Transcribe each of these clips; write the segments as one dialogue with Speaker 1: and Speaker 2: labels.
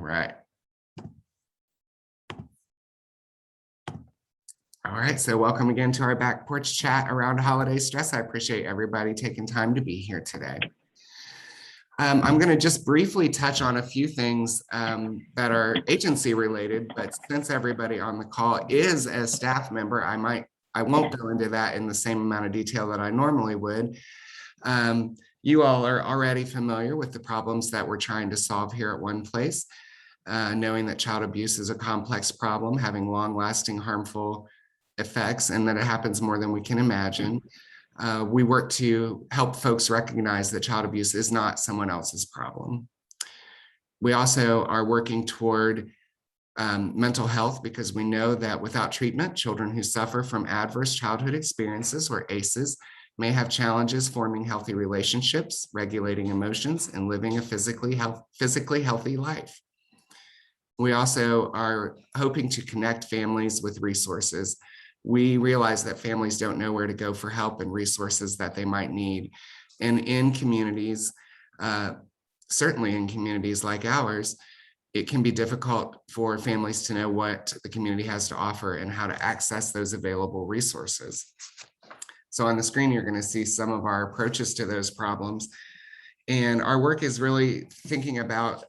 Speaker 1: Right. All right, so welcome again to our Back Porch Chat around holiday stress. I appreciate everybody taking time to be here today. I'm going to just briefly touch on a few things that are agency related, but since everybody on the call is a staff member, I won't go into that in the same amount of detail that I normally would. You all are already familiar with the problems that we're trying to solve here at One Place, knowing that child abuse is a complex problem, having long-lasting harmful effects, and that it happens more than we can imagine. We work to help folks recognize that child abuse is not someone else's problem. We also are working toward mental health because we know that without treatment, children who suffer from adverse childhood experiences, or ACEs, may have challenges forming healthy relationships, regulating emotions, and living a physically healthy life. We also are hoping to connect families with resources. We realize that families don't know where to go for help and resources that they might need. And in communities, certainly in communities like ours, it can be difficult for families to know what the community has to offer and how to access those available resources. So on the screen, you're going to see some of our approaches to those problems. And our work is really thinking about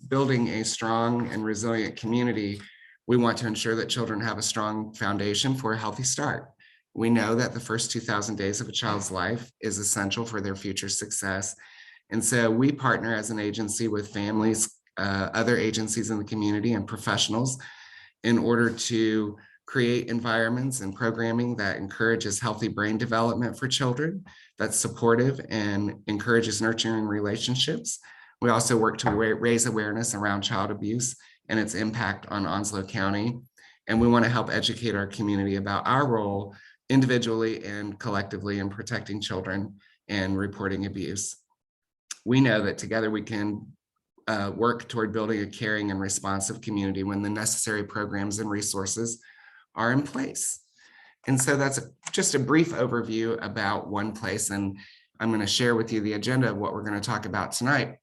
Speaker 1: building a strong and resilient community. We want to ensure that children have a strong foundation for a healthy start. We know that the first 2,000 days of a child's life is essential for their future success. And so we partner as an agency with families, other agencies in the community, and professionals in order to create environments and programming that encourages healthy brain development for children, that's supportive and encourages nurturing relationships. We also work to raise awareness around child abuse and its impact on Onslow County. And we want to help educate our community about our role individually and collectively in protecting children and reporting abuse. We know that together we can work toward building a caring and responsive community when the necessary programs and resources are in place. And so that's just a brief overview about One Place. And I'm going to share with you the agenda of what we're going to talk about tonight.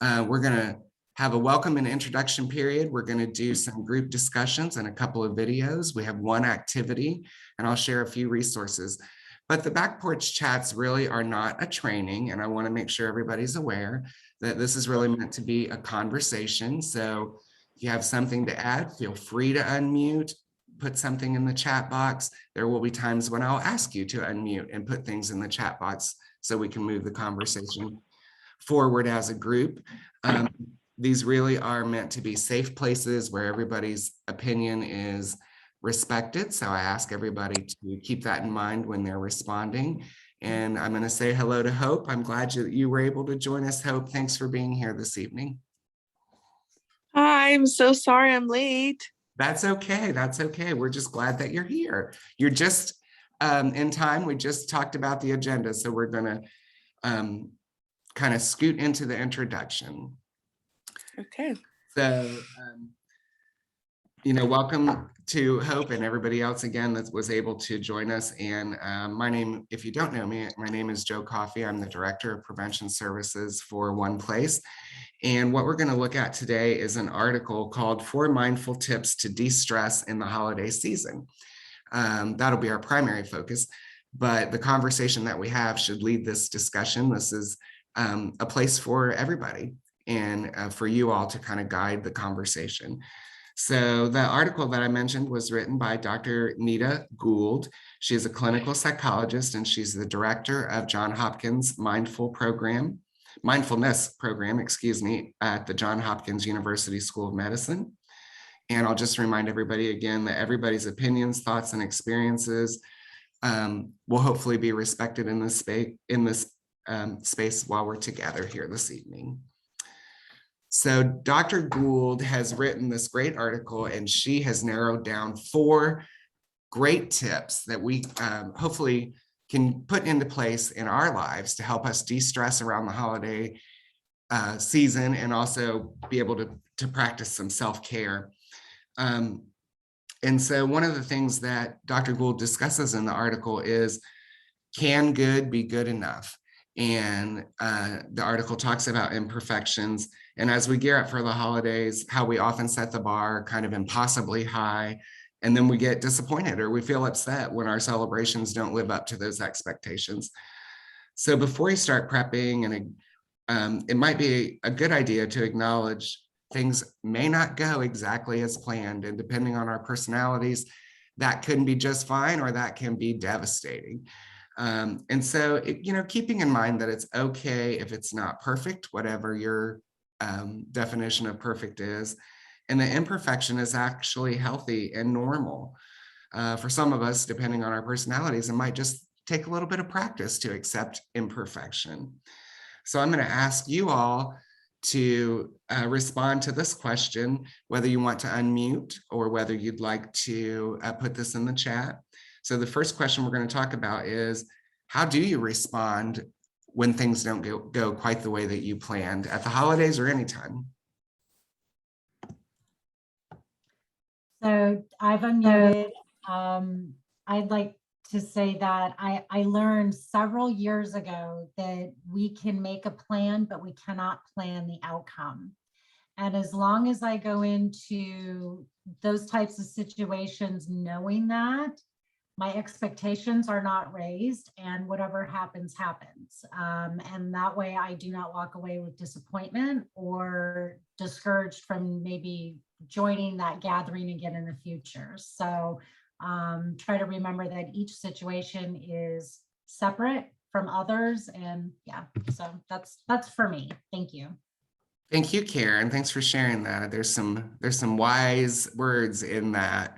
Speaker 1: We're going to have a welcome and introduction period. We're going to do some group discussions and a couple of videos. We have one activity, and I'll share a few resources. But the Back Porch Chats really are not a training, and I want to make sure everybody's aware that this is really meant to be a conversation. So if you have something to add, feel free to unmute, put something in the chat box. There will be times when I'll ask you to unmute and put things in the chat box so we can move the conversation forward as a group. These really are meant to be safe places where everybody's opinion is respected. So I ask everybody to keep that in mind when they're responding. And I'm going to say hello to Hope. I'm glad you were able to join us, Hope. Thanks for being here this evening.
Speaker 2: Hi, I'm so sorry I'm late.
Speaker 1: That's okay. That's okay. We're just glad that you're here. You're just in time. We just talked about the agenda. So we're going to kind of scoot into the introduction.
Speaker 2: Okay.
Speaker 1: So, welcome to Hope and everybody else again that was able to join us. And my name, if you don't know me, my name is Joe Coffey. I'm the Director of Prevention Services for One Place. And what we're going to look at today is an article called 4 Mindful Tips to De-Stress in the Holiday Season. That'll be our primary focus, but the conversation that we have should lead this discussion. This is a place for everybody and for you all to kind of guide the conversation. So the article that I mentioned was written by Dr. Nita Gould. She is a clinical psychologist and she's the director of Johns Hopkins Mindfulness program, at the Johns Hopkins University School of Medicine. And I'll just remind everybody again that everybody's opinions, thoughts, and experiences will hopefully be respected in this space while we're together here this evening. So Dr. Gould has written this great article, and she has narrowed down 4 great tips that we hopefully can put into place in our lives to help us de-stress around the holiday season and also be able to practice some self-care. And so one of the things that Dr. Gould discusses in the article is, can good be good enough? And the article talks about imperfections. And as we gear up for the holidays, how we often set the bar kind of impossibly high. And then we get disappointed or we feel upset when our celebrations don't live up to those expectations. So before you start prepping, and it might be a good idea to acknowledge things may not go exactly as planned. And depending on our personalities, that can be just fine or that can be devastating. And so, keeping in mind that it's okay if it's not perfect, whatever your definition of perfect is, and the imperfection is actually healthy and normal. For some of us, depending on our personalities, it might just take a little bit of practice to accept imperfection. So I'm going to ask you all to respond to this question, whether you want to unmute or whether you'd like to put this in the chat. So the first question we're going to talk about is, how do you respond when things don't go quite the way that you planned at the holidays or anytime?
Speaker 3: So I've unmuted. I'd like to say that I learned several years ago that we can make a plan, but we cannot plan the outcome. And as long as I go into those types of situations knowing that, my expectations are not raised and whatever happens, happens. And that way I do not walk away with disappointment or discouraged from maybe joining that gathering again in the future. So try to remember that each situation is separate from others. And yeah, so that's for me. Thank you.
Speaker 1: Thank you, Karen. Thanks for sharing that. There's some wise words in that.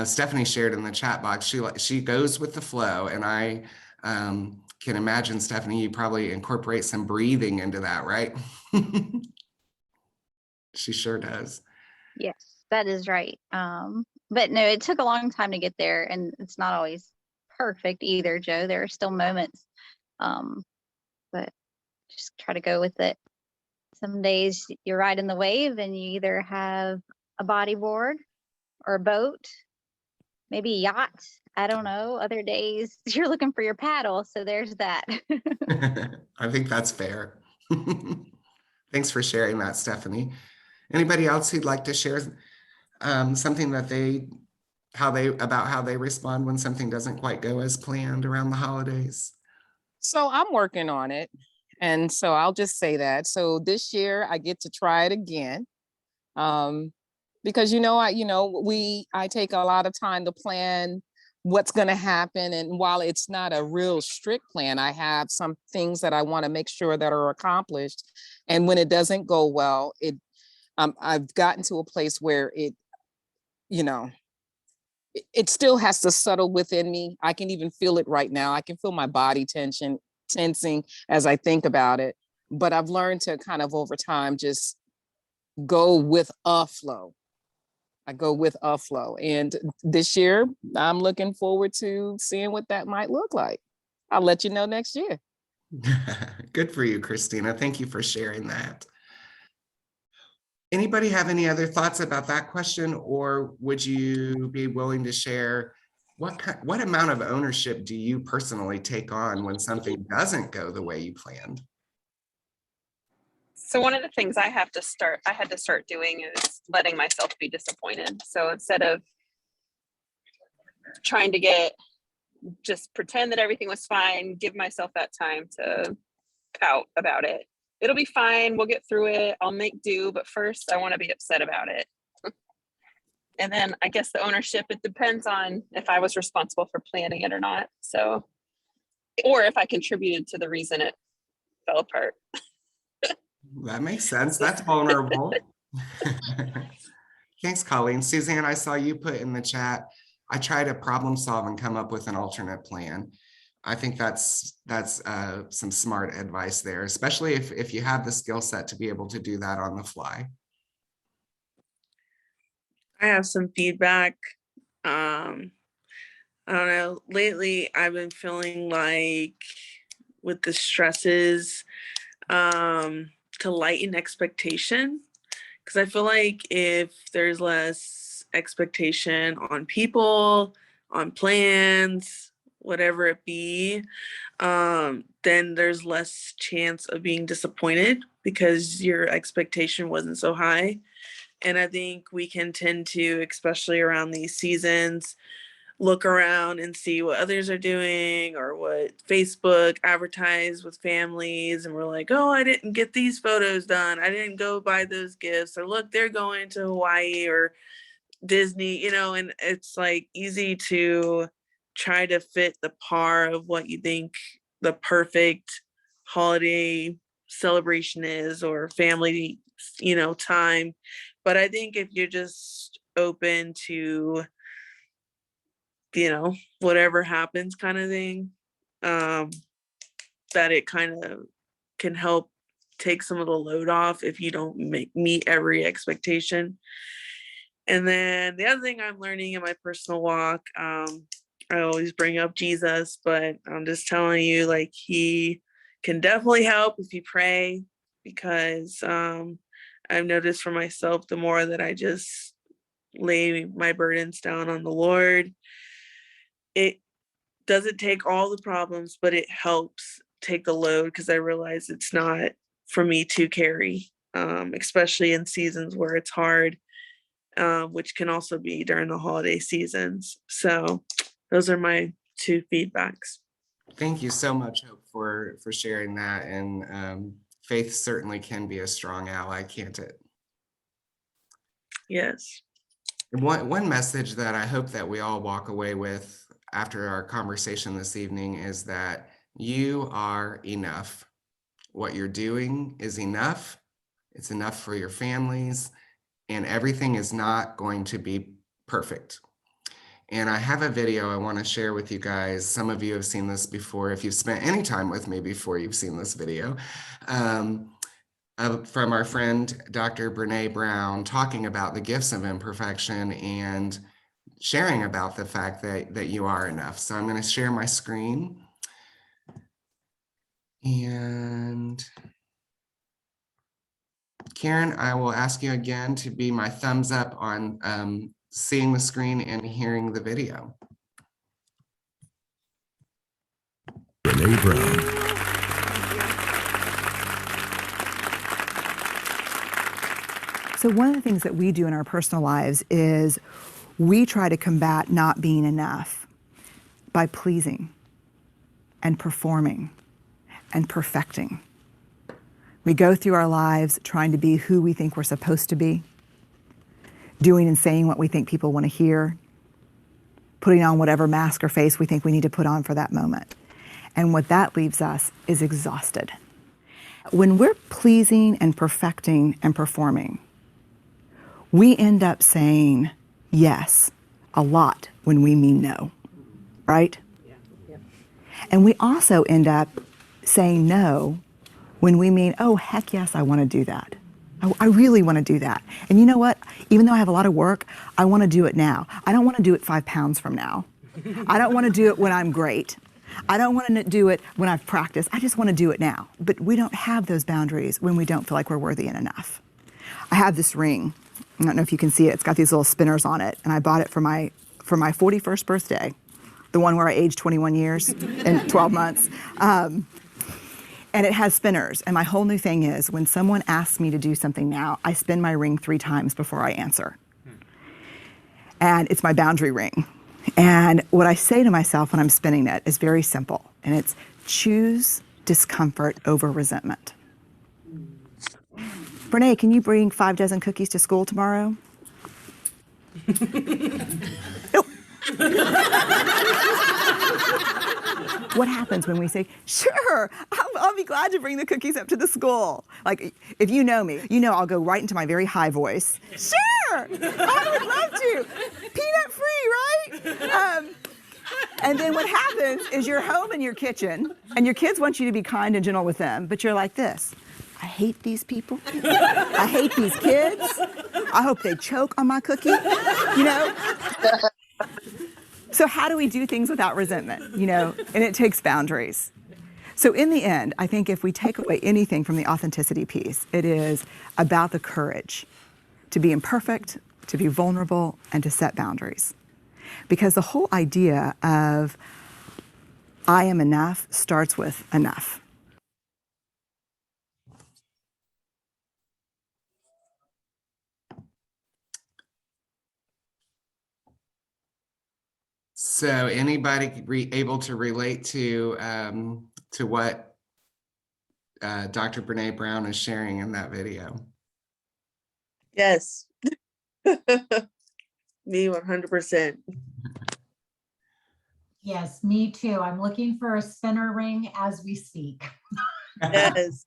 Speaker 1: Stephanie shared in the chat box. She goes with the flow, and I can imagine, Stephanie, you probably incorporate some breathing into that, right? She sure does.
Speaker 4: Yes, that is right. But no, it took a long time to get there, and it's not always perfect either, Joe. There are still moments, but just try to go with it. Some days you're riding the wave and you either have a bodyboard or a boat, maybe a yacht. I don't know. Other days you're looking for your paddle. So there's that.
Speaker 1: I think that's fair. Thanks for sharing that, Stephanie. Anybody else who'd like to share something that how they respond when something doesn't quite go as planned around the holidays?
Speaker 5: So I'm working on it. And so I'll just say that. So this year I get to try it again. Because I take a lot of time to plan what's going to happen. And while it's not a real strict plan, I have some things that I want to make sure that are accomplished. And when it doesn't go well, I've gotten to a place where it still has to settle within me. I can even feel it right now. I can feel my body tensing as I think about it. But I've learned to kind of over time just go with a flow. I go with a flow. And this year, I'm looking forward to seeing what that might look like. I'll let you know next year.
Speaker 1: Good for you, Christina. Thank you for sharing that. Anybody have any other thoughts about that question, or would you be willing to share what amount of ownership do you personally take on when something doesn't go the way you planned?
Speaker 2: So one of the things I had to start doing is letting myself be disappointed. So instead of trying to just pretend that everything was fine, give myself that time to pout about it. It'll be fine. We'll get through it. I'll make do. But first, I want to be upset about it. And then I guess the ownership, it depends on if I was responsible for planning it or not. So, or if I contributed to the reason it fell apart.
Speaker 1: That makes sense. That's vulnerable. Thanks, Colleen. Suzanne, I saw you put in the chat, I try to problem solve and come up with an alternate plan. I think that's some smart advice there, especially if you have the skill set to be able to do that on the fly.
Speaker 6: I have some feedback. I don't know, lately I've been feeling like with the stresses, to lighten expectation, because I feel like if there's less expectation on people, on plans, whatever it be, then there's less chance of being disappointed because your expectation wasn't so high. And I think we can tend to, especially around these seasons, look around and see what others are doing or what Facebook advertise with families. And we're like, oh, I didn't get these photos done. I didn't go buy those gifts. Or look, they're going to Hawaii or Disney, you know, and it's like easy to try to fit the par of what you think the perfect holiday celebration is or family, you know, time. But I think if you're just open to, you know, whatever happens kind of thing, that it kind of can help take some of the load off if you don't meet every expectation. And then the other thing I'm learning in my personal walk, I always bring up Jesus, but I'm just telling you, like, he can definitely help if you pray, because I've noticed for myself, the more that I just lay my burdens down on the Lord, it doesn't take all the problems, but it helps take the load, because I realize it's not for me to carry, especially in seasons where it's hard, which can also be during the holiday seasons. So those are my 2 feedbacks.
Speaker 1: Thank you so much, Hope, for sharing that. And faith certainly can be a strong ally, can't it?
Speaker 6: Yes.
Speaker 1: One message that I hope that we all walk away with after our conversation this evening is that you are enough. What you're doing is enough. It's enough for your families, and everything is not going to be perfect. And I have a video I want to share with you guys. Some of you have seen this before. If you've spent any time with me before, you've seen this video. From our friend, Dr. Brene Brown, talking about the gifts of imperfection and sharing about the fact that you are enough. So I'm going to share my screen. And Karen, I will ask you again to be my thumbs up on seeing the screen and hearing the video.
Speaker 7: Brene Brown.
Speaker 8: So one of the things that we do in our personal lives is we try to combat not being enough by pleasing and performing and perfecting. We go through our lives trying to be who we think we're supposed to be, doing and saying what we think people want to hear, putting on whatever mask or face we think we need to put on for that moment. And what that leaves us is exhausted. When we're pleasing and perfecting and performing, we end up saying yes a lot when we mean no, right? Yeah. And we also end up saying no when we mean, oh, heck yes, I want to do that. I really want to do that. And you know what? Even though I have a lot of work, I want to do it now. I don't want to do it 5 pounds from now. I don't want to do it when I'm great. I don't want to do it when I've practiced. I just want to do it now. But we don't have those boundaries when we don't feel like we're worthy and enough. I have this ring. I don't know if you can see it. It's got these little spinners on it. And I bought it for my 41st birthday, the one where I aged 21 years and 12 months. And it has spinners. And my whole new thing is when someone asks me to do something now, I spin my ring 3 times before I answer. And it's my boundary ring. And what I say to myself when I'm spinning it is very simple. And it's choose discomfort over resentment. Brene, can you bring 5 dozen cookies to school tomorrow? Nope. What happens when we say, sure, I'll be glad to bring the cookies up to the school? Like, if you know me, you know I'll go right into my very high voice. Sure, I would love to. Peanut free, right? And then what happens is you're home in your kitchen, and your kids want you to be kind and gentle with them, but you're like this. I hate these people. I hate these kids. I hope they choke on my cookie, you know? So how do we do things without resentment, you know? And it takes boundaries. So in the end, I think if we take away anything from the authenticity piece, it is about the courage to be imperfect, to be vulnerable, and to set boundaries. Because the whole idea of I am enough starts with enough.
Speaker 1: So anybody able to relate to what Dr. Brene Brown is sharing in that video?
Speaker 6: Yes. Me 100%.
Speaker 3: Yes, me too. I'm looking for a spinner ring as we speak.
Speaker 6: Yes.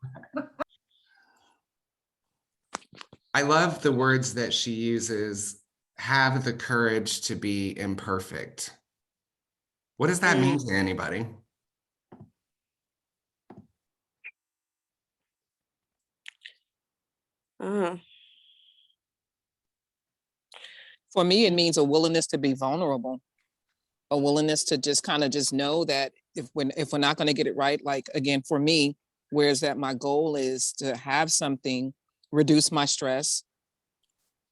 Speaker 1: I love the words that she uses, have the courage to be imperfect. What does that mean to anybody?
Speaker 5: For me, it means a willingness to be vulnerable, a willingness to just kind of just know that if we're not going to get it right, like again, for me, whereas that my goal is to have something, reduce my stress.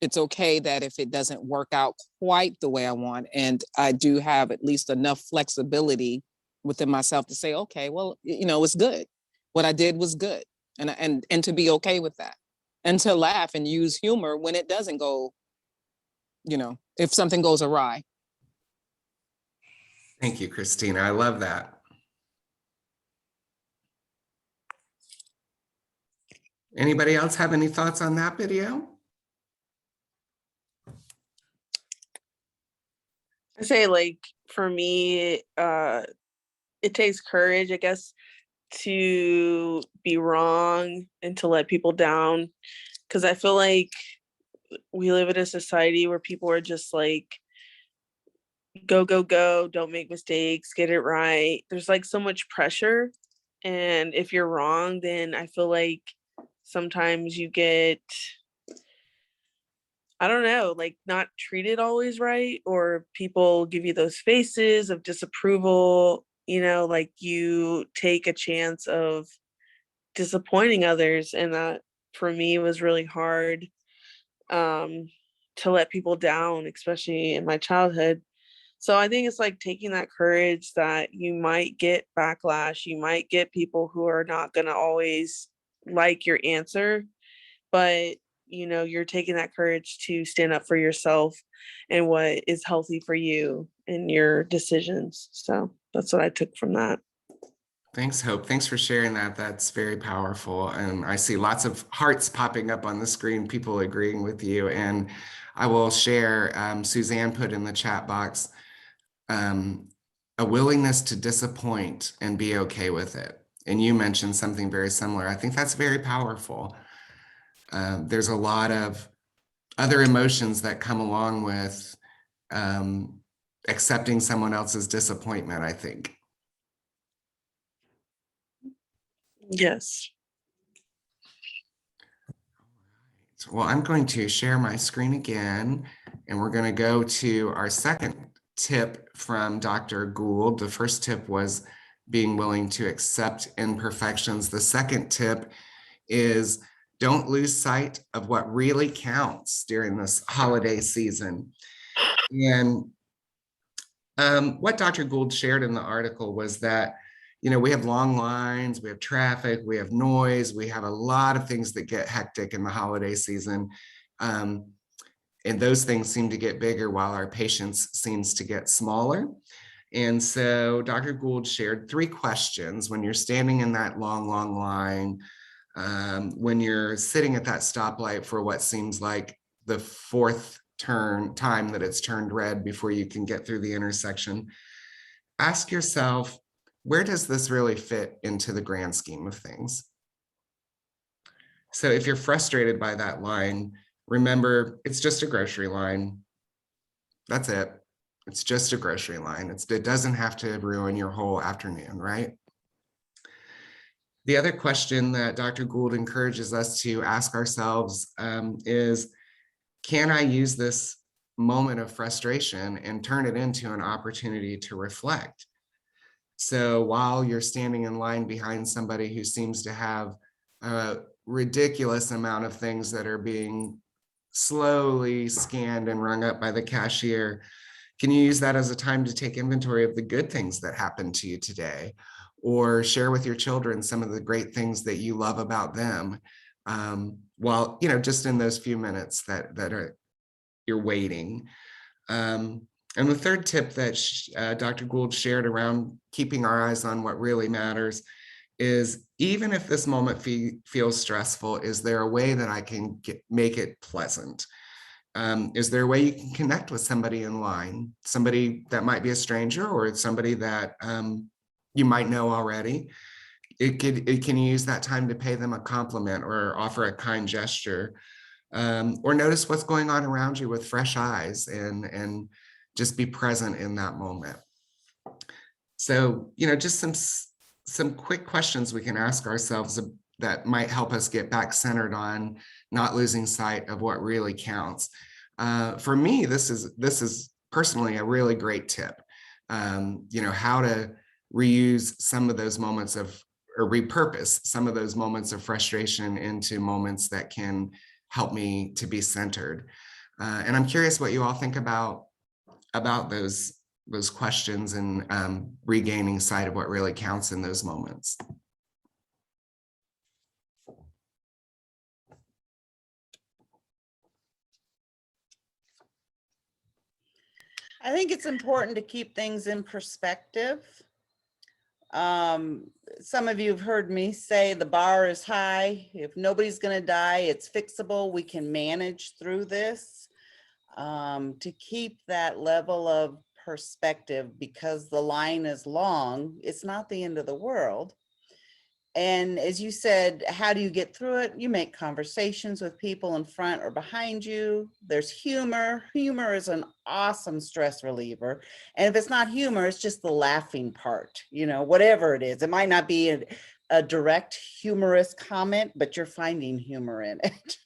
Speaker 5: It's okay that if it doesn't work out quite the way I want, and I do have at least enough flexibility within myself to say, okay, well, it's good. What I did was good. And to be okay with that, and to laugh and use humor when it doesn't go, if something goes awry.
Speaker 1: Thank you, Christina. I love that. Anybody else have any thoughts on that video?
Speaker 6: I say, like, for me, it takes courage, I guess, to be wrong and to let people down. Because I feel like we live in a society where people are just like, go, go, go, don't make mistakes, get it right. There's like so much pressure. And if you're wrong, then I feel like sometimes you get, I don't know, like not treated always right, or people give you those faces of disapproval, like you take a chance of disappointing others. And that for me was really hard, to let people down, especially in my childhood. So I think it's like taking that courage that you might get backlash, you might get people who are not going to always like your answer, but you're taking that courage to stand up for yourself and what is healthy for you and your decisions. So that's what I took from that.
Speaker 1: Thanks, Hope. Thanks for sharing that. That's very powerful. And I see lots of hearts popping up on the screen, people agreeing with you. And I will share, Suzanne put in the chat box, a willingness to disappoint and be okay with it. And you mentioned something very similar. I think that's very powerful. There's a lot of other emotions that come along with accepting someone else's disappointment, I think.
Speaker 6: Yes.
Speaker 1: Well, I'm going to share my screen again, and we're going to go to our second tip from Dr. Gould. The first tip was being willing to accept imperfections. The second tip is don't lose sight of what really counts during this holiday season. And what Dr. Gould shared in the article was that, we have long lines, we have traffic, we have noise, we have a lot of things that get hectic in the holiday season. And those things seem to get bigger while our patience seems to get smaller. And so Dr. Gould shared 3 questions when you're standing in that long, long line, when you're sitting at that stoplight for what seems like the 4th time that it's turned red before you can get through the intersection. Ask yourself, where does this really fit into the grand scheme of things? So if you're frustrated by that line, remember, it's just a grocery line. That's it. It's just a grocery line. It doesn't have to ruin your whole afternoon, right? The other question that Dr. Gould encourages us to ask ourselves is, can I use this moment of frustration and turn it into an opportunity to reflect? So while you're standing in line behind somebody who seems to have a ridiculous amount of things that are being slowly scanned and rung up by the cashier, Can you use that as a time to take inventory of the good things that happened to you today, or share with your children some of the great things that you love about them, while, just in those few minutes that you're waiting. And the third tip that Dr. Gould shared around keeping our eyes on what really matters is, even if this moment feels stressful, is there a way that I can make it pleasant? Is there a way you can connect with somebody in line, somebody that might be a stranger or somebody that you might know already? It can use that time to pay them a compliment or offer a kind gesture, or notice what's going on around you with fresh eyes, and just be present in that moment. So, just some quick questions we can ask ourselves that might help us get back centered on not losing sight of what really counts. For me, this is personally a really great tip. How to reuse some of those moments or repurpose some of those moments of frustration into moments that can help me to be centered. And I'm curious what you all think about those questions and regaining sight of what really counts in those moments.
Speaker 9: I think it's important to keep things in perspective. Some of you have heard me say the bar is high. If nobody's going to die, it's fixable. We can manage through this. To keep that level of perspective, because the line is long, it's not the end of the world. And as you said, how do you get through it? You make conversations with people in front or behind you. There's humor. Humor is an awesome stress reliever. And if it's not humor, it's just the laughing part, whatever it is. It might not be a direct humorous comment, but you're finding humor in it.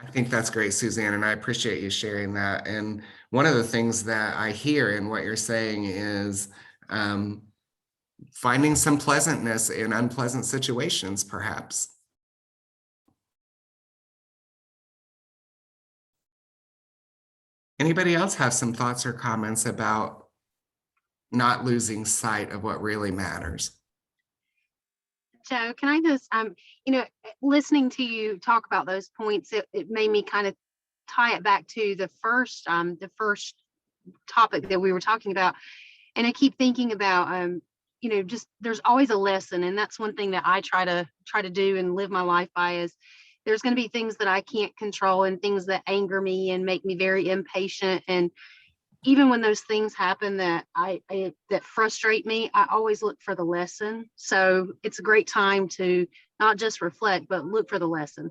Speaker 1: I think that's great, Suzanne, and I appreciate you sharing that. And one of the things that I hear in what you're saying is finding some pleasantness in unpleasant situations, perhaps. Anybody else have some thoughts or comments about not losing sight of what really matters?
Speaker 10: Joe, can I just, listening to you talk about those points, it made me kind of tie it back to the first topic that we were talking about. And I keep thinking about, just there's always a lesson. And that's one thing that I try to do and live my life by is there's going to be things that I can't control and things that anger me and make me very impatient. And even when those things happen that that frustrate me, I always look for the lesson. So it's a great time to not just reflect, but look for the lesson.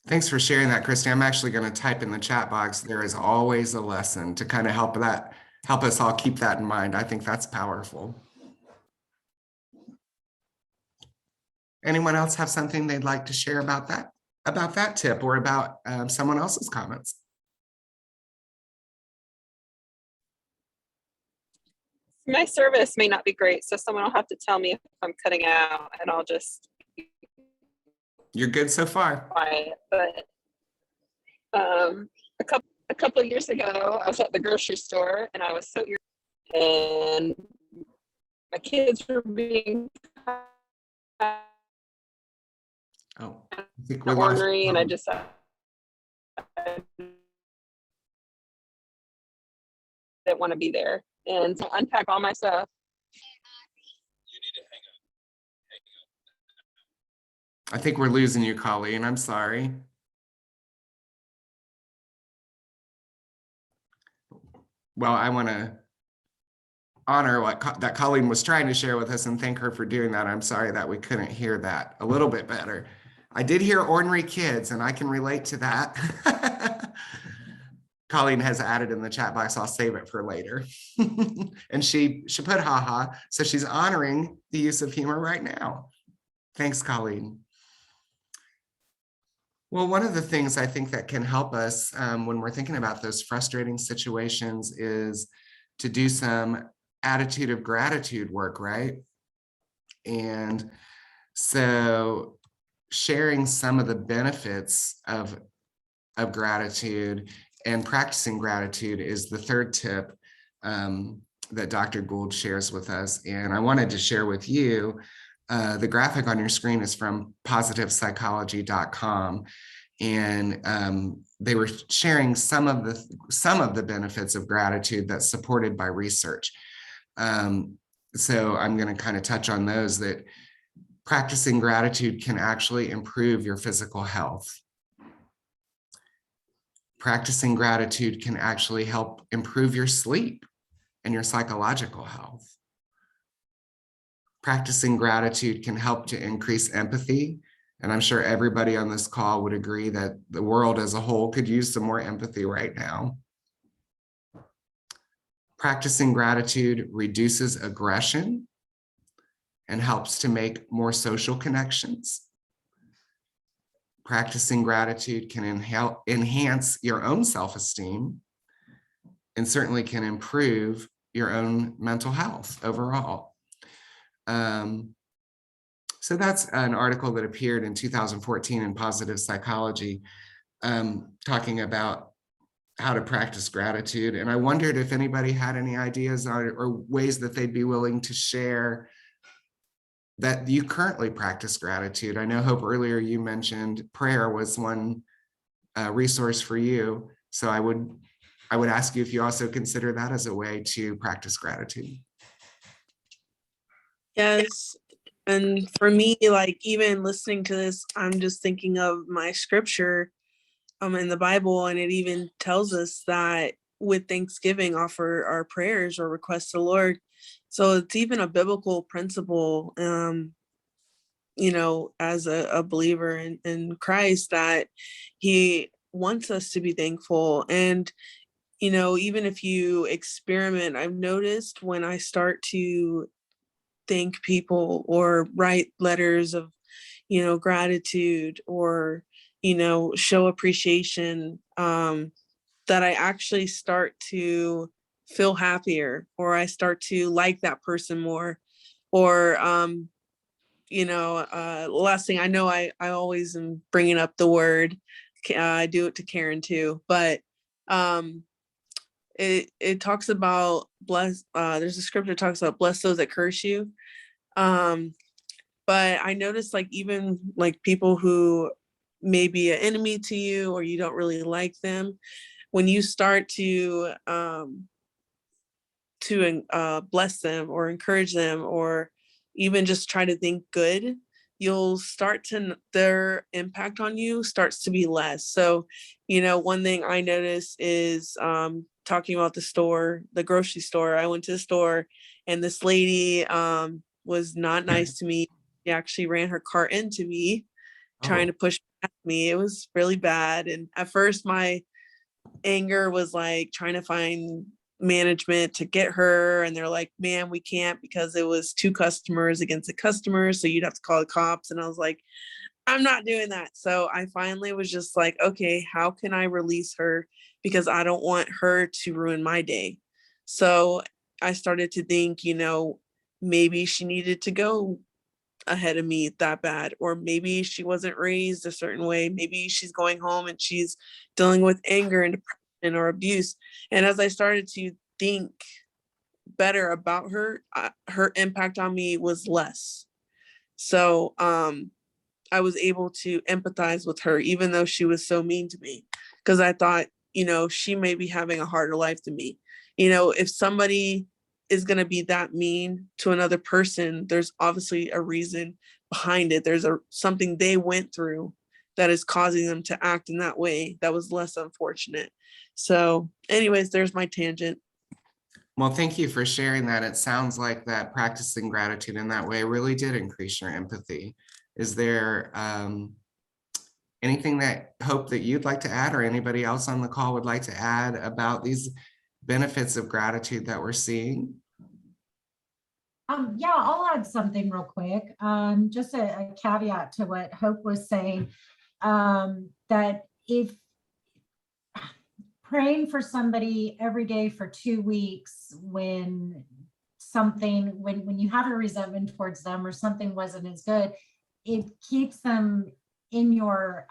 Speaker 1: Thanks for sharing that, Christy. I'm actually going to type in the chat box, there is always a lesson, to kind of help us all keep that in mind. I think that's powerful. Anyone else have something they'd like to share about that tip or about someone else's comments?
Speaker 2: My service may not be great, so someone will have to tell me if I'm cutting out, and I'll just.
Speaker 1: You're good so far.
Speaker 2: Quiet. But a couple of years ago, I was at the grocery store, and I was so irritated, and my kids were being
Speaker 1: I think we lost
Speaker 2: ornery, and I just didn't want to be there. And to unpack all my stuff.
Speaker 11: You need to hang up.
Speaker 1: I think we're losing you, Colleen. I'm sorry. Well, I want to honor that Colleen was trying to share with us and thank her for doing that. I'm sorry that we couldn't hear that a little bit better. I did hear ornery kids, and I can relate to that. Colleen has added in the chat box, I'll save it for later. And she put haha, so she's honoring the use of humor right now. Thanks, Colleen. Well, one of the things I think that can help us when we're thinking about those frustrating situations is to do some attitude of gratitude work, right? And so sharing some of the benefits of gratitude, and practicing gratitude is the third tip that Dr. Gould shares with us. And I wanted to share with you, the graphic on your screen is from positivepsychology.com. And they were sharing some of the benefits of gratitude that's supported by research. So I'm going to kind of touch on those. That practicing gratitude can actually improve your physical health. Practicing gratitude can actually help improve your sleep and your psychological health. Practicing gratitude can help to increase empathy. And I'm sure everybody on this call would agree that the world as a whole could use some more empathy right now. Practicing gratitude reduces aggression and helps to make more social connections. Practicing gratitude can enhance your own self-esteem and certainly can improve your own mental health overall. So that's an article that appeared in 2014 in Positive Psychology, talking about how to practice gratitude. And I wondered if anybody had any ideas or ways that they'd be willing to share that you currently practice gratitude. I know, Hope, earlier you mentioned prayer was one resource for you. So I would ask you if you also consider that as a way to practice gratitude.
Speaker 6: Yes. And for me, like even listening to this, I'm just thinking of my scripture in the Bible, and it even tells us that with thanksgiving, offer our prayers or requests to the Lord. So it's even a biblical principle, as a believer in Christ, that he wants us to be thankful. And, even if you experiment, I've noticed when I start to thank people or write letters of, gratitude or, show appreciation, that I actually start to feel happier, or I start to like that person more, or, last thing I know, I always am bringing up the word, I do it to Karen too, but, it talks about bless, there's a scripture that talks about bless those that curse you. But I noticed, like, even like people who may be an enemy to you or you don't really like them, when you start to bless them or encourage them or even just try to think good, you'll start to, their impact on you starts to be less. So, one thing I noticed is talking about the grocery store. I went to the store and this lady was not nice to me. She actually ran her cart into me, trying to push past me. It was really bad. And at first my anger was like trying to find management to get her, and they're like, "Man, we can't because it was 2 customers against a customer, so you'd have to call the cops." And I was like, I'm not doing that. So I finally was just like, okay, how can I release her, because I don't want her to ruin my day. So I started to think, maybe she needed to go ahead of me that bad, or maybe she wasn't raised a certain way. Maybe she's going home and she's dealing with anger and depression or abuse. And as I started to think better about her, her impact on me was less. So I was able to empathize with her, even though she was so mean to me, because I thought, she may be having a harder life than me. If somebody is going to be that mean to another person, there's obviously a reason behind it. There's something they went through that is causing them to act in that way that was less unfortunate. So anyways, there's my tangent.
Speaker 1: Well, thank you for sharing that. It sounds like that practicing gratitude in that way really did increase your empathy. Is there anything that, Hope, that you'd like to add, or anybody else on the call would like to add about these benefits of gratitude that we're seeing?
Speaker 3: Yeah, I'll add something real quick. Just a caveat to what Hope was saying, that if praying for somebody every day for 2 weeks, when you have a resentment towards them or something wasn't as good, it keeps them in your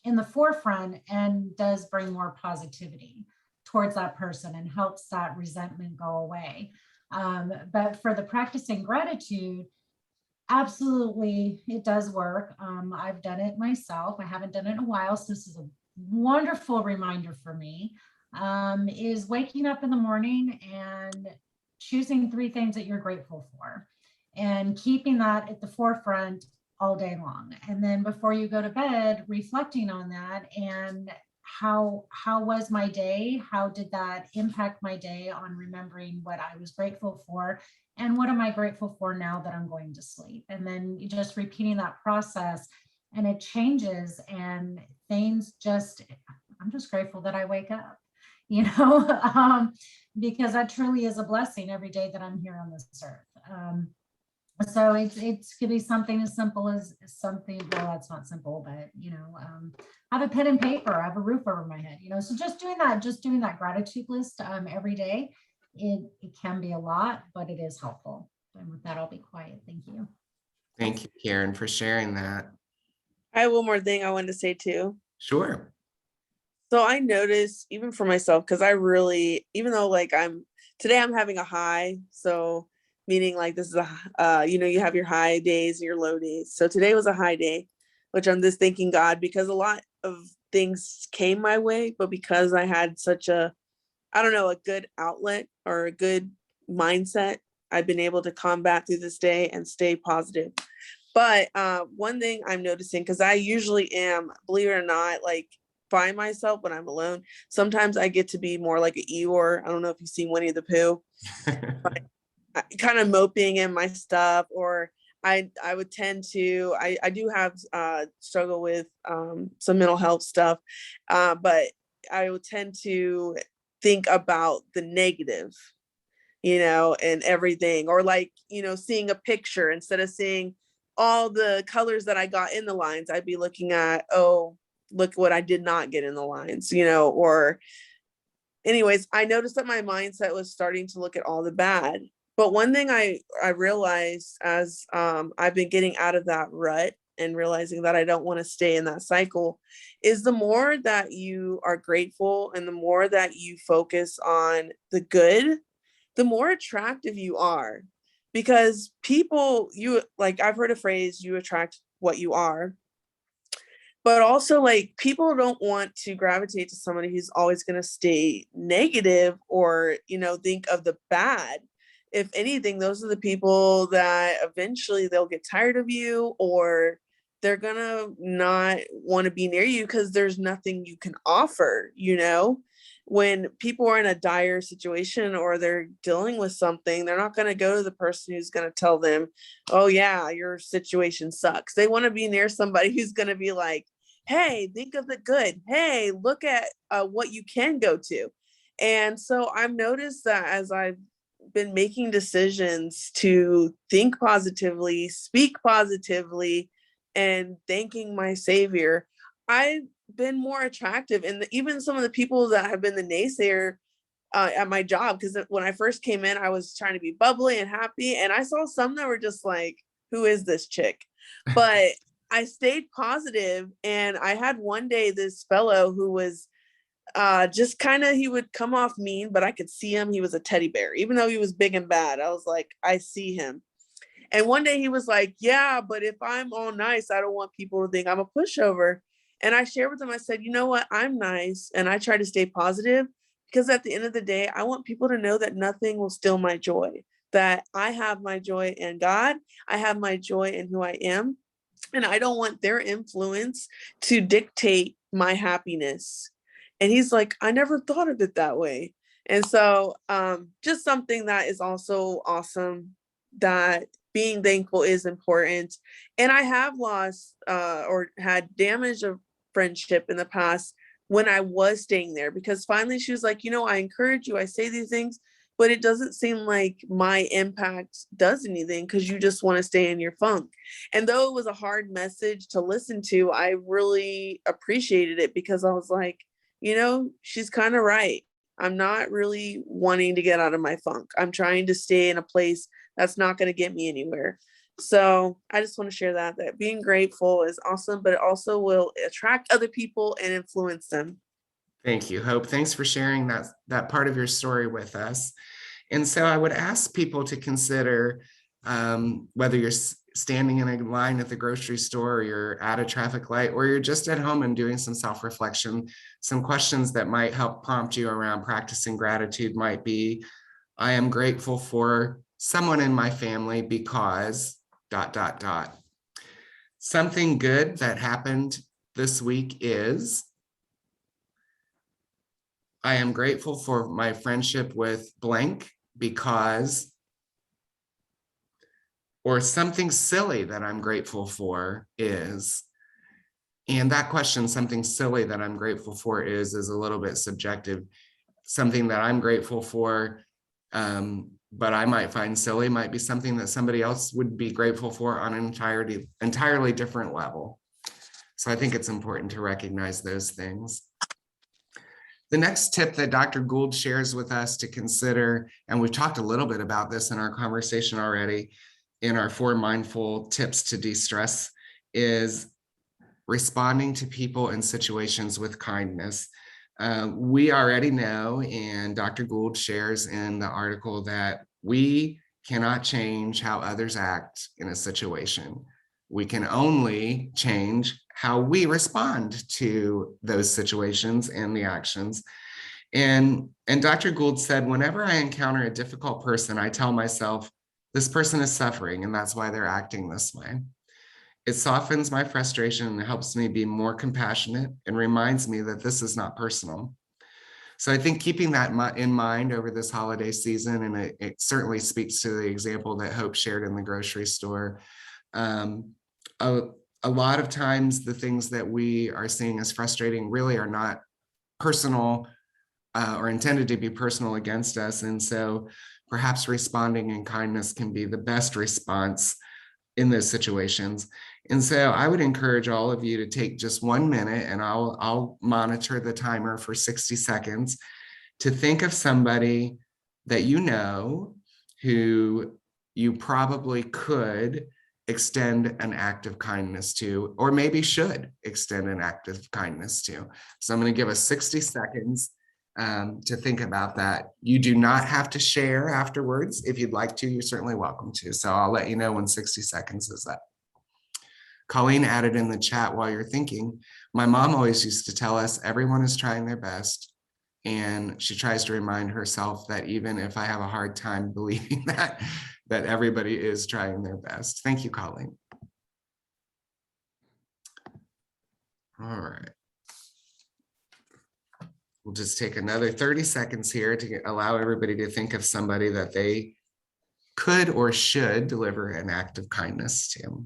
Speaker 3: in the forefront and does bring more positivity towards that person and helps that resentment go away. But for the practicing gratitude, absolutely, it does work. I've done it myself. I haven't done it in a while, so this is a wonderful reminder for me. Is waking up in the morning and choosing 3 things that you're grateful for and keeping that at the forefront all day long. And then before you go to bed, reflecting on that and how was my day? How did that impact my day on remembering what I was grateful for? And what am I grateful for now that I'm going to sleep? And then you just repeating that process, and it changes, and things just, I'm just grateful that I wake up, you know, because that truly is a blessing every day that I'm here on this earth. So it's could be something as simple as something, well, that's not simple, but you know, have a pen and paper, I have a roof over my head, you know, so just doing that gratitude list every day, it can be a lot, but it is helpful. And with that, I'll be quiet. Thank you.
Speaker 1: Thank you, Karen, for sharing that.
Speaker 6: I have one more thing I wanted to say too.
Speaker 1: Sure.
Speaker 6: So I noticed even for myself, because I really, even though like today I'm having a high, so meaning like this is you know, you have your high days and your low days. So today was a high day, which I'm just thanking God, because a lot of things came my way, but because I had such a, I don't know, a good outlet or a good mindset, I've been able to combat through this day and stay positive. But one thing I'm noticing, because I usually am, believe it or not, like by myself when I'm alone, sometimes I get to be more like an Eeyore. I don't know if you've seen Winnie the Pooh, kind of moping in my stuff, or I would tend to, I do have struggle with some mental health stuff, but I would tend to think about the negative, you know, and everything, or like, you know, seeing a picture instead of seeing all the colors that I got in the lines, I'd be looking at, oh, look what I did not get in the lines, you know, or anyways, I noticed that my mindset was starting to look at all the bad. But one thing I realized as I've been getting out of that rut and realizing that I don't want to stay in that cycle is the more that you are grateful and the more that you focus on the good, the more attractive you are. Because people, you like, I've heard a phrase, you attract what you are. But also, like, people don't want to gravitate to somebody who's always going to stay negative or, you know, think of the bad. If anything, those are the people that eventually they'll get tired of you, or they're going to not want to be near you because there's nothing you can offer, you know? When people are in a dire situation or they're dealing with something, they're not going to go to the person who's going to tell them, oh yeah, your situation sucks. They want to be near somebody who's going to be like, hey, think of the good. Hey, look at what you can go to. And so I've noticed that as I've been making decisions to think positively, speak positively, and thanking my savior, I've been more attractive. And even some of the people that have been the naysayer at my job, because when I first came in, I was trying to be bubbly and happy. And I saw some that were just like, who is this chick? But I stayed positive, and I had one day this fellow who was just kind of, he would come off mean, but I could see him. He was a teddy bear, even though he was big and bad. I was like, I see him. And one day he was like, yeah, but if I'm all nice, I don't want people to think I'm a pushover. And I shared with him, I said, you know what? I'm nice. And I try to stay positive because at the end of the day, I want people to know that nothing will steal my joy, that I have my joy in God. I have my joy in who I am. And I don't want their influence to dictate my happiness. And he's like, I never thought of it that way. And so just something that is also awesome, that being thankful is important. And I have lost or had damage of friendship in the past when I was staying there, because finally she was like, you know, I encourage you, I say these things, but it doesn't seem like my impact does anything because you just want to stay in your funk. And though it was a hard message to listen to, I really appreciated it because I was like, you know, she's kind of right. I'm not really wanting to get out of my funk. I'm trying to stay in a place that's not going to get me anywhere. So I just want to share that being grateful is awesome, but it also will attract other people and influence them.
Speaker 1: Thank you, Hope. Thanks for sharing that part of your story with us. And so I would ask people to consider whether you're standing in a line at the grocery store, or you're at a traffic light, or you're just at home and doing some self-reflection. Some questions that might help prompt you around practicing gratitude might be, I am grateful for someone in my family because ... Something good that happened this week is, I am grateful for my friendship with blank because, or something silly that I'm grateful for is. And that question, something silly that I'm grateful for is a little bit subjective. Something that I'm grateful for, but I might find silly, might be something that somebody else would be grateful for on an entirely different level. So I think it's important to recognize those things. The next tip that Dr. Gould shares with us to consider, and we've talked a little bit about this in our conversation already in our 4 mindful tips to de-stress, is responding to people and situations with kindness. We already know, and Dr. Gould shares in the article, that we cannot change how others act in a situation. We can only change how we respond to those situations and the actions. And Dr. Gould said, whenever I encounter a difficult person, I tell myself, this person is suffering and that's why they're acting this way. It softens my frustration and helps me be more compassionate and reminds me that this is not personal. So I think keeping that in mind over this holiday season, and it certainly speaks to the example that Hope shared in the grocery store. A lot of times the things that we are seeing as frustrating really are not personal or intended to be personal against us. And so perhaps responding in kindness can be the best response in those situations. And so I would encourage all of you to take just 1 minute, and I'll monitor the timer for 60 seconds, to think of somebody that you know who you probably could extend an act of kindness to, or maybe should extend an act of kindness to. So I'm going to give us 60 seconds to think about that. You do not have to share afterwards. If you'd like to, you're certainly welcome to. So I'll let you know when 60 seconds is up. Colleen added in the chat, while you're thinking, my mom always used to tell us everyone is trying their best. And she tries to remind herself that even if I have a hard time believing that everybody is trying their best. Thank you, Colleen. All right. We'll just take another 30 seconds here to allow everybody to think of somebody that they could or should deliver an act of kindness to.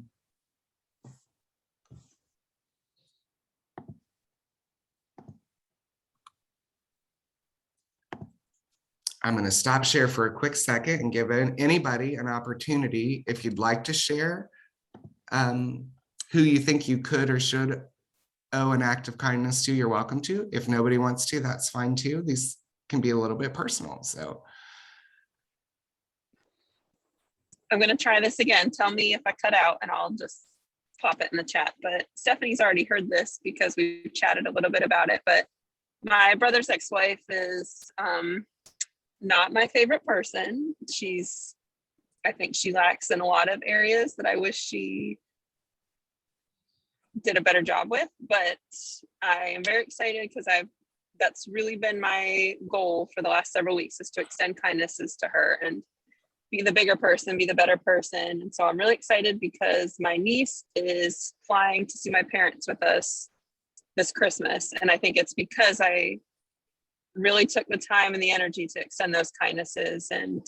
Speaker 1: I'm going to stop share for a quick second and give anybody an opportunity, if you'd like to share who you think you could or should owe an act of kindness to, you're welcome to. If nobody wants to, that's fine too. These can be a little bit personal. So
Speaker 2: I'm going to try this again. Tell me if I cut out and I'll just pop it in the chat. But Stephanie's already heard this because we chatted a little bit about it. But my brother's ex-wife is not my favorite person. I think she lacks in a lot of areas that I wish she did a better job with, but I am very excited because that's really been my goal for the last several weeks, is to extend kindnesses to her and be the bigger person, be the better person. And so I'm really excited because my niece is flying to see my parents with us this Christmas. And I think it's because I really took the time and the energy to extend those kindnesses and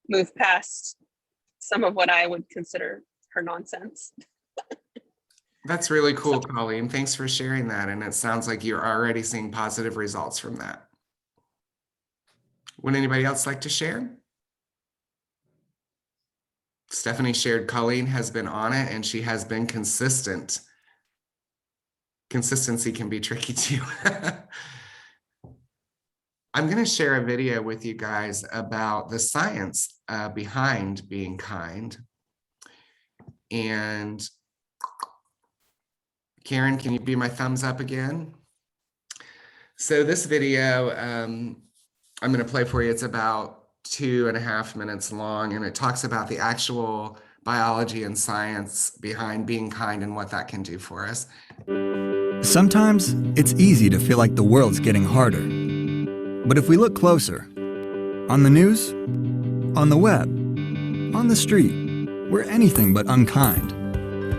Speaker 2: move past some of what I would consider her nonsense.
Speaker 1: that's really cool, Colleen. Thanks for sharing that. And it sounds like you're already seeing positive results from that. Would anybody else like to share? Stephanie shared Colleen has been on it and she has been consistent. Consistency can be tricky too. I'm going to share a video with you guys about the science behind being kind. And Karen, can you be my thumbs up again? So this video, I'm going to play for you. It's about 2.5 minutes long, and it talks about the actual biology and science behind being kind and what that can do for us.
Speaker 12: Sometimes it's easy to feel like the world's getting harder. But if we look closer, on the news, on the web, on the street, we're anything but unkind.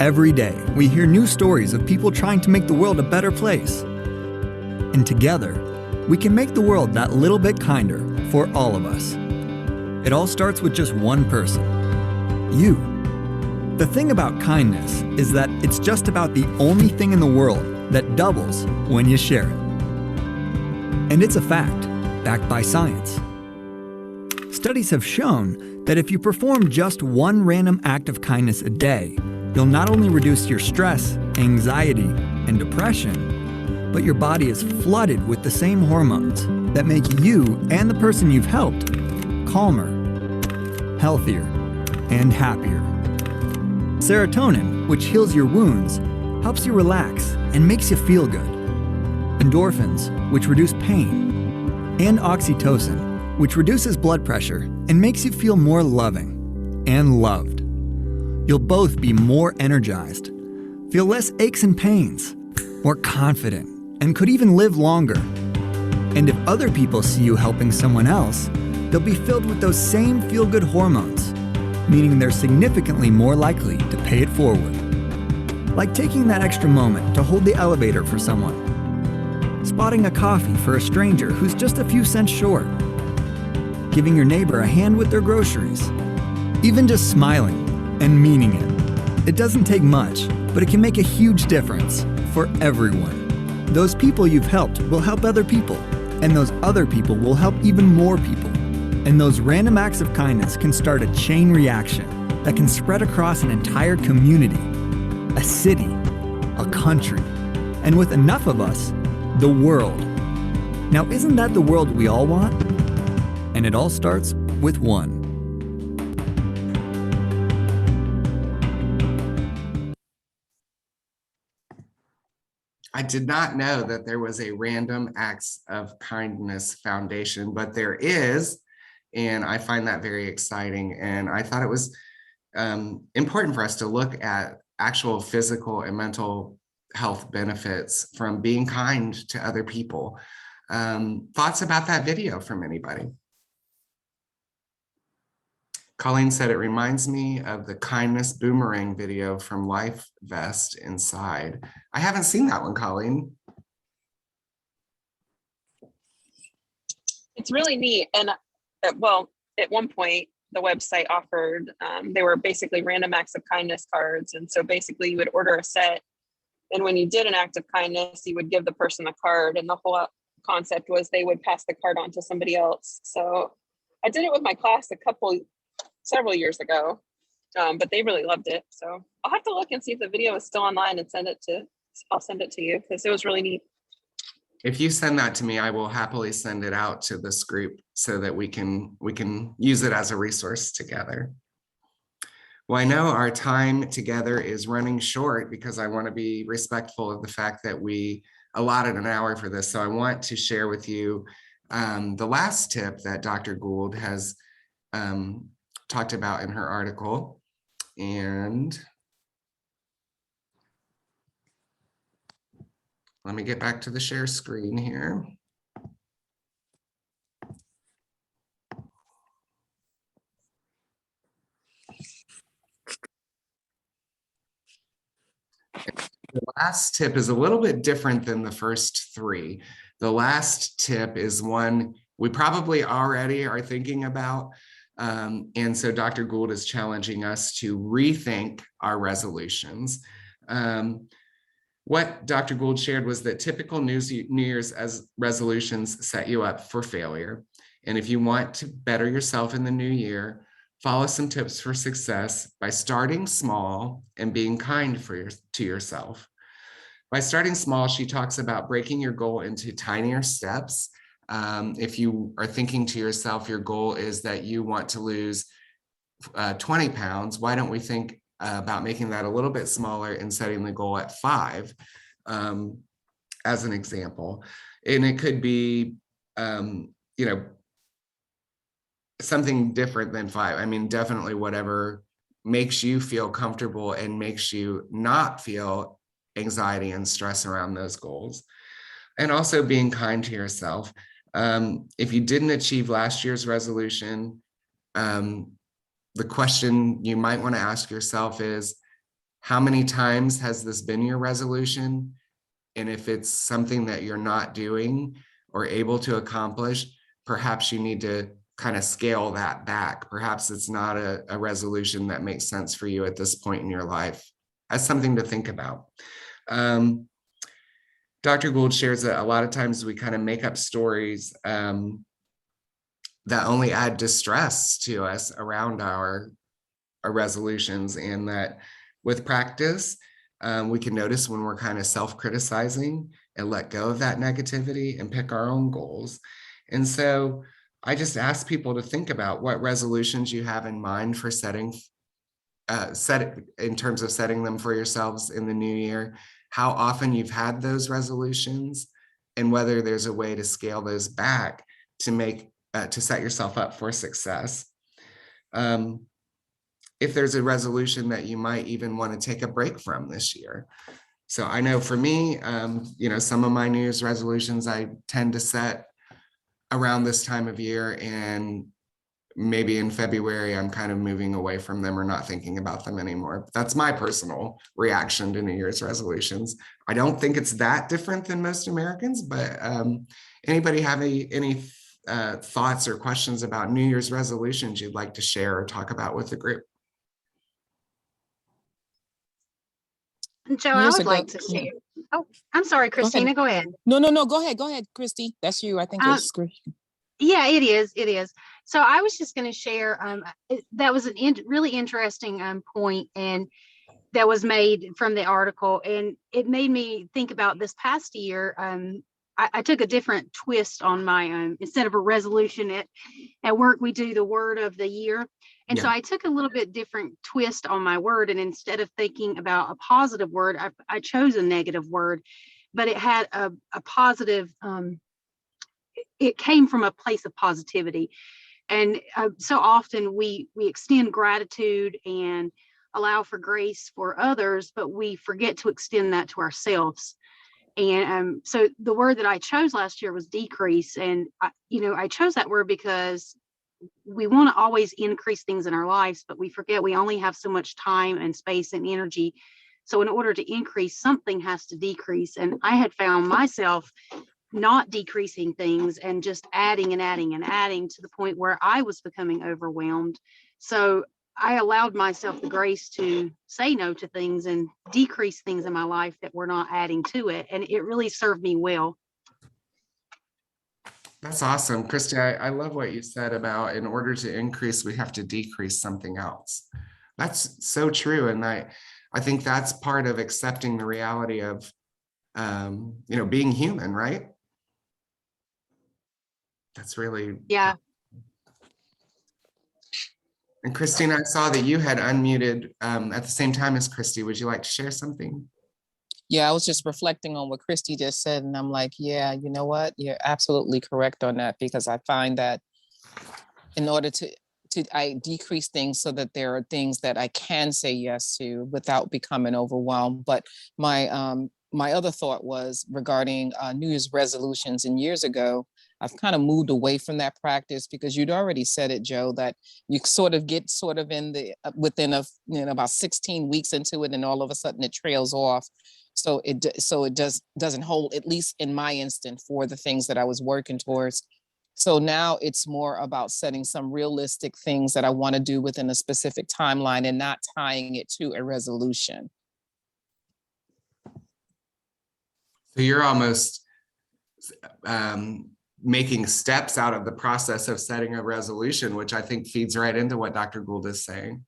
Speaker 12: Every day, we hear new stories of people trying to make the world a better place. And together, we can make the world that little bit kinder for all of us. It all starts with just one person, you. The thing about kindness is that it's just about the only thing in the world that doubles when you share it. And it's a fact, backed by science. Studies have shown that if you perform just one random act of kindness a day, you'll not only reduce your stress, anxiety, and depression, but your body is flooded with the same hormones that make you and the person you've helped calmer, healthier, and happier. Serotonin, which heals your wounds, helps you relax and makes you feel good. Endorphins, which reduce pain. And oxytocin, which reduces blood pressure and makes you feel more loving and loved. You'll both be more energized, feel less aches and pains, more confident, and could even live longer. And if other people see you helping someone else, they'll be filled with those same feel-good hormones, meaning they're significantly more likely to pay it forward. Like taking that extra moment to hold the elevator for someone, spotting a coffee for a stranger who's just a few cents short, giving your neighbor a hand with their groceries, even just smiling and meaning it. It doesn't take much, but it can make a huge difference for everyone. Those people you've helped will help other people, and those other people will help even more people. And those random acts of kindness can start a chain reaction that can spread across an entire community, a city, a country, and with enough of us, the world. Now, isn't that the world we all want? And it all starts with one.
Speaker 1: I did not know that there was a Random Acts of Kindness Foundation, but there is, and I find that very exciting. And I thought it was important for us to look at actual physical and mental health benefits from being kind to other people. Thoughts about that video from anybody? Colleen said, it reminds me of the kindness boomerang video from Life Vest Inside. I haven't seen that one, Colleen.
Speaker 2: It's really neat. And well, at one point, the website offered, they were basically random acts of kindness cards. And so basically you would order a set. And when you did an act of kindness, you would give the person a card. And the whole concept was they would pass the card on to somebody else. So I did it with my class several years ago, but they really loved it. So I'll have to look and see if the video is still online and I'll send it to you because it was really neat.
Speaker 1: If you send that to me, I will happily send it out to this group so that we can use it as a resource together. Well, I know our time together is running short because I want to be respectful of the fact that we allotted an hour for this. So I want to share with you the last tip that Dr. Gould has talked about in her article. And let me get back to the share screen here. The last tip is a little bit different than the first three. The last tip is one we probably already are thinking about. And so Dr. Gould is challenging us to rethink our resolutions. What Dr. Gould shared was that typical New Year's as resolutions set you up for failure. And if you want to better yourself in the new year, follow some tips for success by starting small and being kind to yourself. By starting small, she talks about breaking your goal into tinier steps. If you are thinking to yourself, your goal is that you want to lose 20 pounds, why don't we think about making that a little bit smaller and setting the goal at 5, as an example. And it could be, you know, something different than 5. I mean, definitely whatever makes you feel comfortable and makes you not feel anxiety and stress around those goals. And also being kind to yourself. If you didn't achieve last year's resolution, the question you might want to ask yourself is, how many times has this been your resolution? And if it's something that you're not doing or able to accomplish, perhaps you need to kind of scale that back. Perhaps it's not a resolution that makes sense for you at this point in your life. That's something to think about. Dr. Gould shares that a lot of times we kind of make up stories that only add distress to us around our resolutions, and that with practice, we can notice when we're kind of self-criticizing and let go of that negativity and pick our own goals. And so I just ask people to think about what resolutions you have in mind for setting, in terms of setting them for yourselves in the new year, how often you've had those resolutions, and whether there's a way to scale those back to make, to set yourself up for success. If there's a resolution that you might even want to take a break from this year. So I know for me, you know, some of my New Year's resolutions I tend to set around this time of year, and maybe in February, I'm kind of moving away from them or not thinking about them anymore. That's my personal reaction to New Year's resolutions. I don't think it's that different than most Americans, but anybody have any thoughts or questions about New Year's resolutions you'd like to share or talk about with the group?
Speaker 10: Joe, I
Speaker 5: Years
Speaker 10: would
Speaker 5: ago,
Speaker 10: like to share. Oh, I'm sorry, Christina, go ahead.
Speaker 5: No, go ahead, Christy. That's you. I think it's Christy.
Speaker 10: Yeah, it is. It is. So I was just going to share. That was a really interesting point, and that was made from the article, and it made me think about this past year. I took a different twist on my instead of a resolution at work, we do the word of the year. And so I took a little bit different twist on my word. And instead of thinking about a positive word, I chose a negative word, but it had a positive, it came from a place of positivity. And so often we extend gratitude and allow for grace for others, but we forget to extend that to ourselves. And so the word that I chose last year was decrease. And I chose that word because we want to always increase things in our lives, but we forget we only have so much time and space and energy. So in order to increase, something has to decrease. And I had found myself not decreasing things and just adding and adding and adding to the point where I was becoming overwhelmed. So I allowed myself the grace to say no to things and decrease things in my life that were not adding to it. And it really served me well.
Speaker 1: That's awesome. Christy, I love what you said about in order to increase, we have to decrease something else. That's so true. And I think that's part of accepting the reality of, being human, right? That's really.
Speaker 10: Yeah.
Speaker 1: And Christine, I saw that you had unmuted at the same time as Christy. Would you like to share something?
Speaker 5: Yeah, I was just reflecting on what Christy just said, and I'm like, yeah, you know what? You're absolutely correct on that, because I find that in order to I decrease things so that there are things that I can say yes to without becoming overwhelmed. But my my other thought was regarding New Year's resolutions. And years ago, I've kind of moved away from that practice, because you'd already said it, Joe, that you sort of get in the within about 16 weeks into it, and all of a sudden it trails off. So it doesn't hold, at least in my instant, for the things that I was working towards. So now it's more about setting some realistic things that I want to do within a specific timeline and not tying it to a resolution.
Speaker 1: So you're almost making steps out of the process of setting a resolution, which I think feeds right into what Dr. Gould is saying.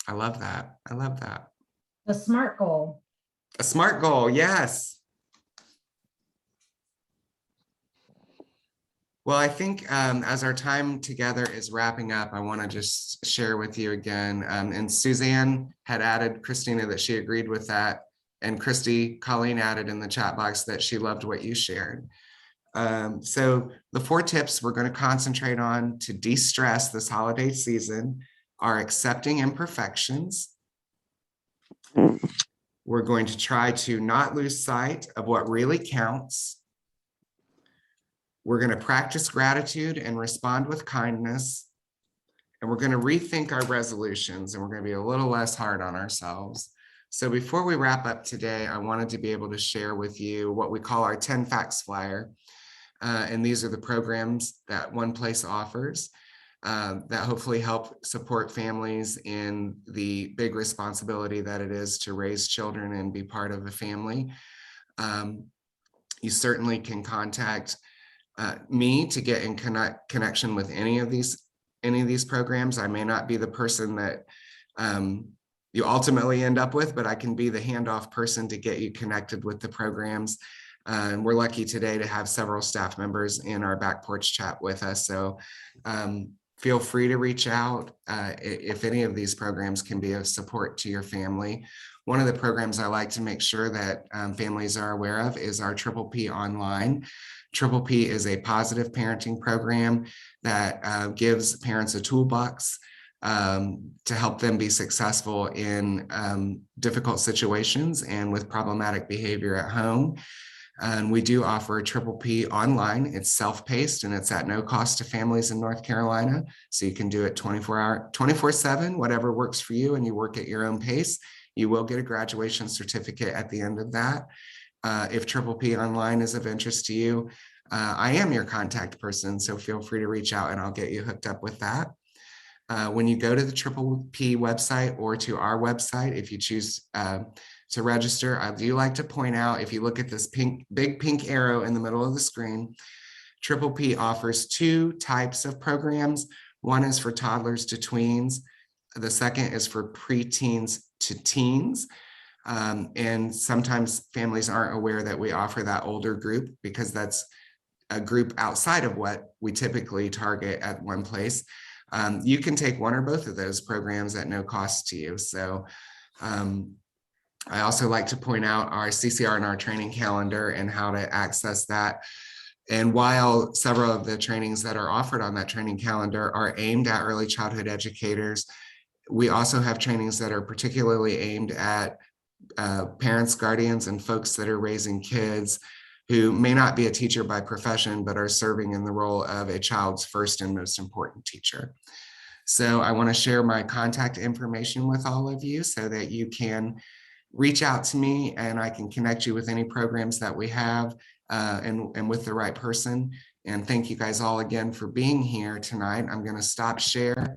Speaker 1: I love that. I love that.
Speaker 3: The SMART goal.
Speaker 1: A SMART goal, yes. Well, I think as our time together is wrapping up, I want to just share with you again. And Suzanne had added, Christina, that she agreed with that. And Christy, Colleen added in the chat box that she loved what you shared. So the 4 tips we're going to concentrate on to de-stress this holiday season are accepting imperfections. We're going to try to not lose sight of what really counts. We're going to practice gratitude and respond with kindness. And we're going to rethink our resolutions, and we're going to be a little less hard on ourselves. So before we wrap up today, I wanted to be able to share with you what we call our 10 facts flyer. And these are the programs that One Place offers that hopefully help support families in the big responsibility that it is to raise children and be part of a family. You certainly can contact me to get in connection with any of these programs. I may not be the person that you ultimately end up with, but I can be the handoff person to get you connected with the programs. And we're lucky today to have several staff members in our Back Porch Chat with us. So feel free to reach out if any of these programs can be of support to your family. One of the programs I like to make sure that families are aware of is our Triple P Online. Triple P is a positive parenting program that gives parents a toolbox to help them be successful in difficult situations and with problematic behavior at home. And we do offer a Triple P online. It's self-paced and it's at no cost to families in North Carolina. So you can do it 24/7, whatever works for you, and you work at your own pace. You will get a graduation certificate at the end of that. If Triple P Online is of interest to you, I am your contact person, so feel free to reach out and I'll get you hooked up with that. When you go to the Triple P website or to our website, if you choose to register, I do like to point out, if you look at this big pink arrow in the middle of the screen, Triple P offers 2 types of programs. One is for toddlers to tweens. The second is for preteens to teens. And sometimes families aren't aware that we offer that older group because that's a group outside of what we typically target at One Place. You can take one or both of those programs at no cost to you. So I also like to point out our CCR and our training calendar and how to access that. And while several of the trainings that are offered on that training calendar are aimed at early childhood educators, we also have trainings that are particularly aimed at parents, guardians, and folks that are raising kids who may not be a teacher by profession, but are serving in the role of a child's first and most important teacher. So I want to share my contact information with all of you so that you can reach out to me and I can connect you with any programs that we have and with the right person. And thank you guys all again for being here tonight. I'm going to stop share.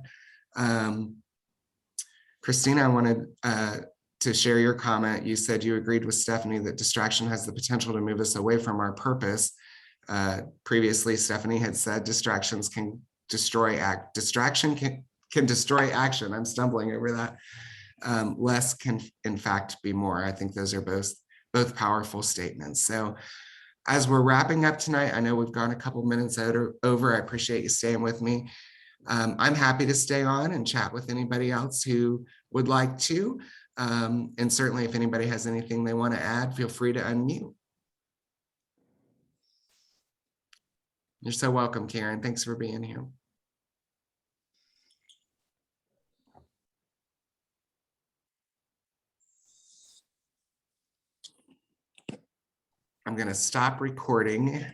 Speaker 1: Christina, I wanted to share your comment. You said you agreed with Stephanie that distraction has the potential to move us away from our purpose. Previously, Stephanie had said distractions can destroy distraction can destroy action. I'm stumbling over that. Less can in fact be more. I think those are both powerful statements. So as we're wrapping up tonight, I know we've gone a couple minutes over. I appreciate you staying with me. I'm happy to stay on and chat with anybody else who would like to. And certainly if anybody has anything they want to add, feel free to unmute. You're so welcome, Karen. Thanks for being here. I'm going to stop recording.